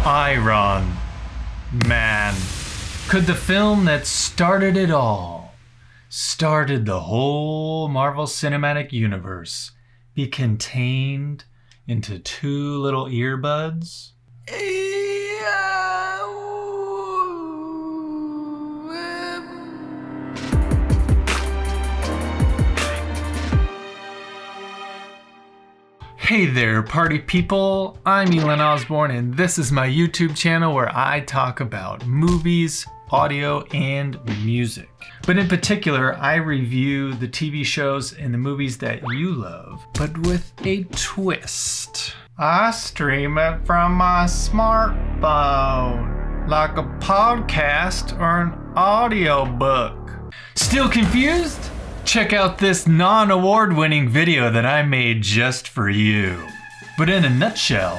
Iron Man. Could the film that started it all, started the whole Marvel Cinematic Universe, be contained into two little earbuds? Hey there, party people. I'm Ealan Osborne, and this is my YouTube channel where I talk about movies, audio, and music. But in particular, I review the TV shows and the movies that you love, but with a twist. I stream it from my smartphone, like a podcast or an audiobook. Still confused? Check out this non-award-winning video that I made just for you. But in a nutshell...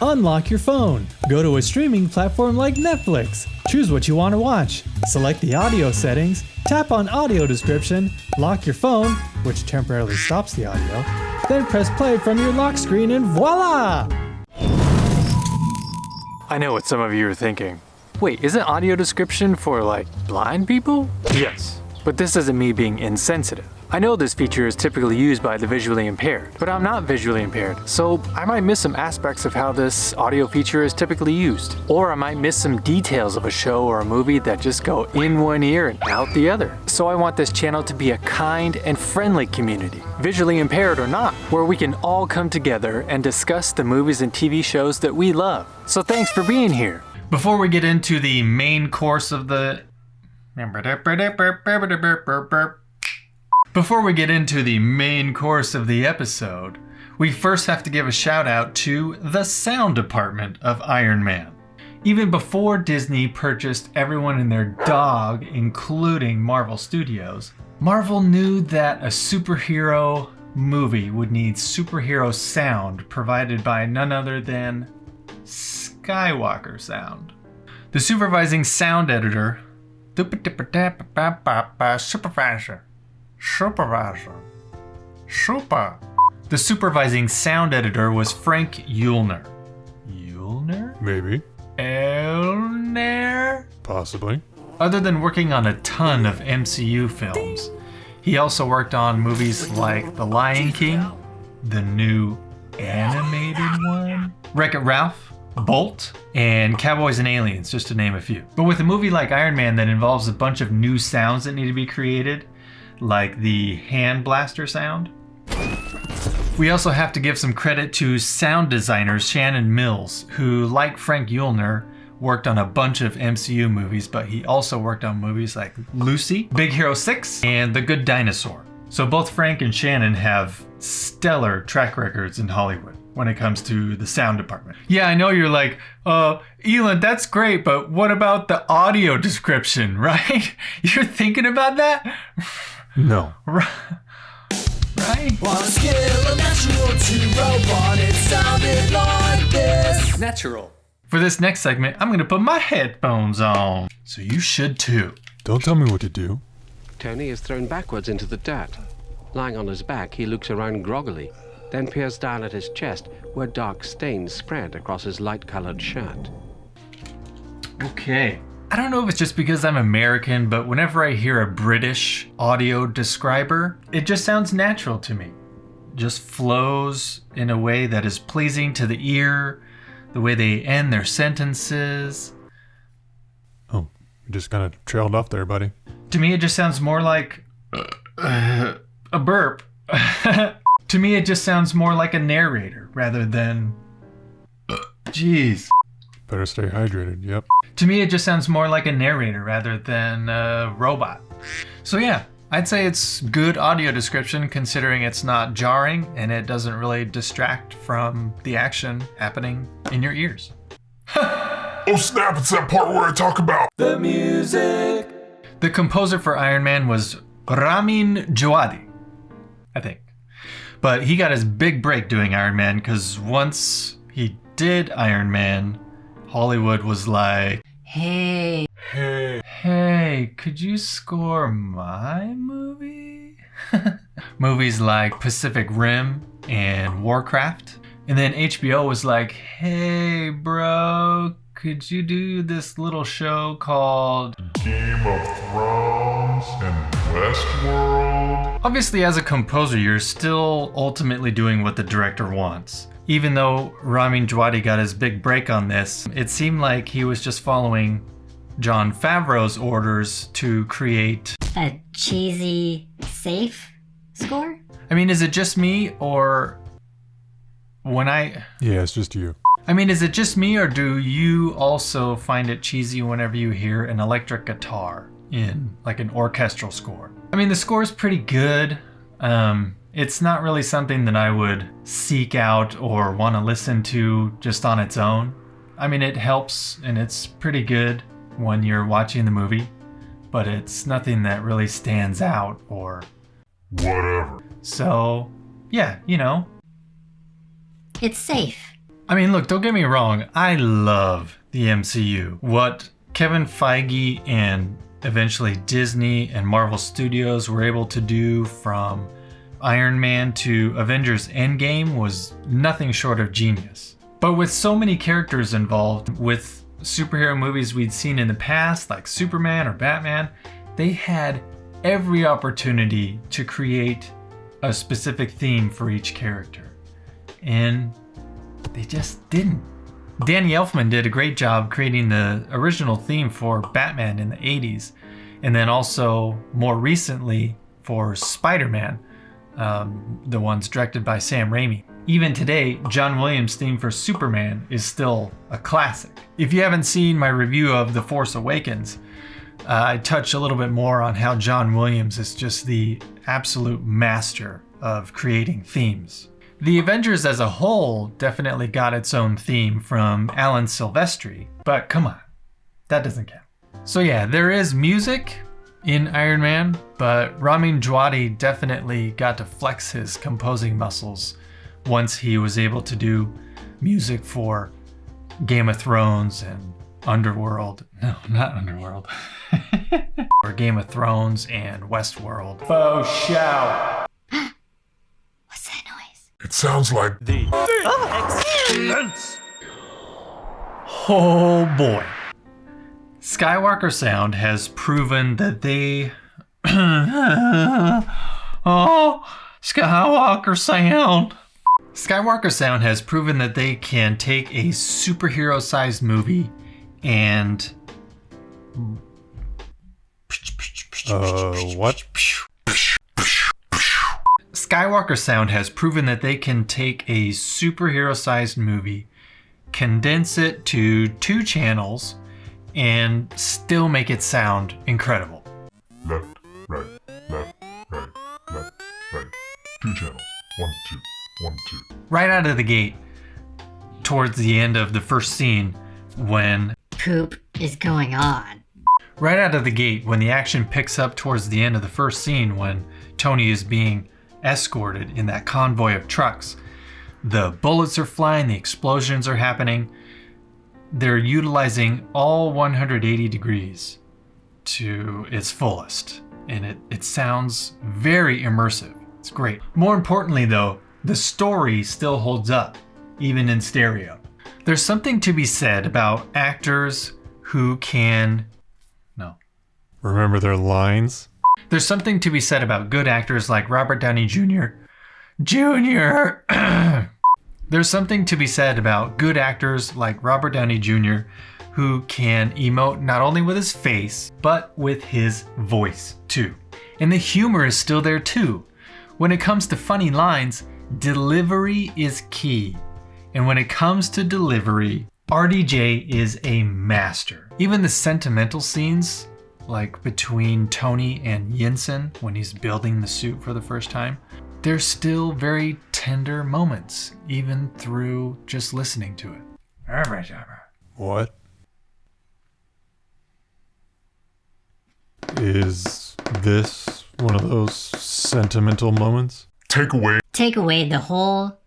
Unlock your phone. Go to a streaming platform like Netflix. Choose what you want to watch. Select the audio settings. Tap on audio description. Lock your phone, which temporarily stops the audio. Then press play from your lock screen and voila! I know what some of you are thinking. Wait, isn't audio description for, like, blind people? Yes. But this isn't me being insensitive. I know this feature is typically used by the visually impaired, but I'm not visually impaired, so I might miss some aspects of how this audio feature is typically used. Or I might miss some details of a show or a movie that just go in one ear and out the other. So I want this channel to be a kind and friendly community, visually impaired or not, where we can all come together and discuss the movies and TV shows that we love. So thanks for being here. Before we get into the main course of the... Before we get into the main course of the episode, we first have to give a shout out to the sound department of Iron Man. Even before Disney purchased everyone and their dog, including Marvel Studios, Marvel knew that a superhero movie would need superhero sound provided by none other than Skywalker sound. The supervising sound editor The supervising sound editor was Frank Eulner. Eulner? Maybe. Eulner? Possibly. Other than working on a ton of MCU films, he also worked on movies like The Lion King, the new animated one, Wreck-It Ralph, Bolt, and Cowboys and Aliens, just to name a few. But with a movie like Iron Man that involves a bunch of new sounds that need to be created, like the hand blaster sound, we also have to give some credit to sound designer Shannon Mills, who, like Frank Eulner, worked on a bunch of MCU movies, but he also worked on movies like Lucy, Big Hero 6, and The Good Dinosaur. So both Frank and Shannon have stellar track records in Hollywood when it comes to the sound department. Yeah, I know you're like, Ealan, that's great, but what about the audio description, right? You're thinking about that? No. Right? One skill, a natural to robot, it sounded like this. Natural. For this next segment, I'm gonna put my headphones on. So you should too. Don't tell me what to do. Tony is thrown backwards into the dirt. Lying on his back, he looks around groggily, then peers down at his chest, where dark stains spread across his light-colored shirt. Okay. I don't know if it's just because I'm American, but whenever I hear a British audio describer, it just sounds natural to me. It just flows in a way that is pleasing to the ear, the way they end their sentences. Oh, you just kind of trailed off there, buddy. To me, it just sounds more like a burp. To me, it just sounds more like a narrator rather than... Jeez. Better stay hydrated, yep. To me, it just sounds more like a narrator rather than a robot. So yeah, I'd say it's good audio description considering it's not jarring and it doesn't really distract from the action happening in your ears. Oh snap, it's that part where I talk about The music. The composer for Iron Man was Ramin Djawadi, I think. But he got his big break doing Iron Man because once he did Iron Man, Hollywood was like, hey, could you score my movie? Movies like Pacific Rim and Warcraft And then HBO was like, hey, bro, could you do this little show called Game of Thrones and Westworld? Obviously, as a composer, you're still ultimately doing what the director wants. Even though Ramin Djawadi got his big break on this, it seemed like he was just following Jon Favreau's orders to create... A cheesy, safe score? I mean, is it just me, or when I... Yeah, it's just you. I mean, is it just me, or do you also find it cheesy whenever you hear an electric guitar in like an orchestral score? I mean, the score is pretty good. It's not really something that I would seek out or want to listen to just on its own. I mean, it helps and it's pretty good when you're watching the movie, but it's nothing that really stands out or Whatever. so, yeah, you know. It's safe. I mean, look, don't get me wrong. I love the MCU. What Kevin Feige and eventually Disney and Marvel Studios were able to do from Iron Man to Avengers Endgame was nothing short of genius. But with so many characters involved, with superhero movies we'd seen in the past, like Superman or Batman, they had every opportunity to create a specific theme for each character. And they just didn't. Danny Elfman did a great job creating the original theme for Batman in the 80s, and then also more recently for Spider-Man, the ones directed by Sam Raimi. Even today, John Williams' theme for Superman is still a classic. If you haven't seen my review of The Force Awakens, I touch a little bit more on how John Williams is just the absolute master of creating themes. The Avengers as a whole definitely got its own theme from Alan Silvestri, but come on, that doesn't count. So yeah, there is music in Iron Man, but Ramin Djawadi definitely got to flex his composing muscles once he was able to do music for Game of Thrones and Underworld. No, not Underworld. Or Game of Thrones and Westworld. Faux shout! What's that noise? It sounds like Oh boy. Skywalker Sound has proven that they... Oh, Skywalker Sound. Skywalker Sound has proven that they can take a superhero-sized movie and... What? Skywalker Sound has proven that they can take a superhero-sized movie, condense it to 2 channels, and still make it sound incredible. left, right, left, right, left, right. 2 channels. 1, 2, 1, 2. Right out of the gate, towards the end of the first scene, when... Poop is going on. Right out of the gate, when the action picks up towards the end of the first scene, when Tony is being escorted in that convoy of trucks, the bullets are flying, the explosions are happening. They're utilizing all 180 degrees to its fullest, and it sounds very immersive. It's great. More importantly though, the story still holds up, even in stereo. There's something to be said about actors who can... No. Remember their lines? There's something to be said about good actors like Robert Downey Jr. There's something to be said about good actors like Robert Downey Jr. who can emote not only with his face, but with his voice too. And the humor is still there too. When it comes to funny lines, delivery is key. And when it comes to delivery, RDJ is a master. Even the sentimental scenes, like between Tony and Yinsen when he's building the suit for the first time, they're still very tender moments, even through just listening to it. What? Is this one of those sentimental moments? Take away. Take away the whole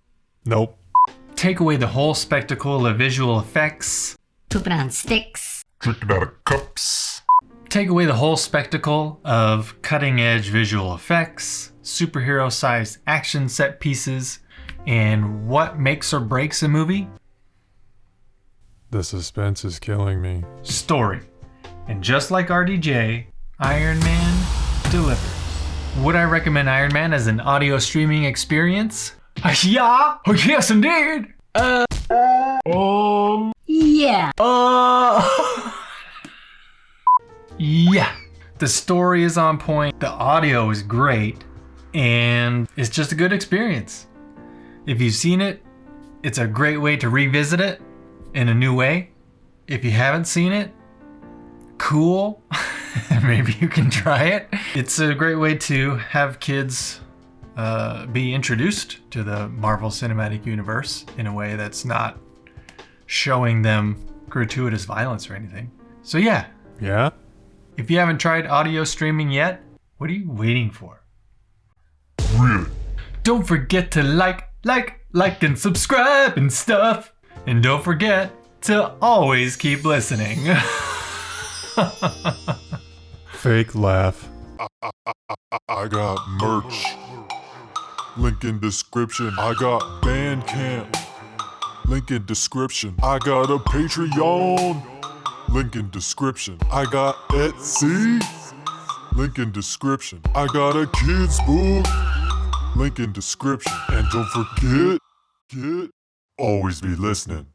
Nope. Take away the whole spectacle of visual effects. pooping on sticks. Drinking out of cups. Take away the whole spectacle of cutting-edge visual effects, superhero-sized action set pieces, And what makes or breaks a movie? The suspense is killing me. Story. And just like RDJ, Iron Man delivers. Would I recommend Iron Man as an audio streaming experience? Yeah! Oh, yes, indeed! Yeah. Yeah. The story is on point, the audio is great, and it's just a good experience. If you've seen it, it's a great way to revisit it in a new way. If you haven't seen it, cool. Maybe you can try it. It's a great way to have kids be introduced to the Marvel Cinematic Universe in a way that's not showing them gratuitous violence or anything. So yeah, Yeah? if you haven't tried audio streaming yet, what are you waiting for? Really? Don't forget to like, and subscribe and stuff. And don't forget to always keep listening. Fake laugh. I got merch. Link in description. I got BANDCAMP. Link in description. I got a Patreon. Link in description. I got Etsy. Link in description. I got a kids book. Link in description. And don't forget, always be listening.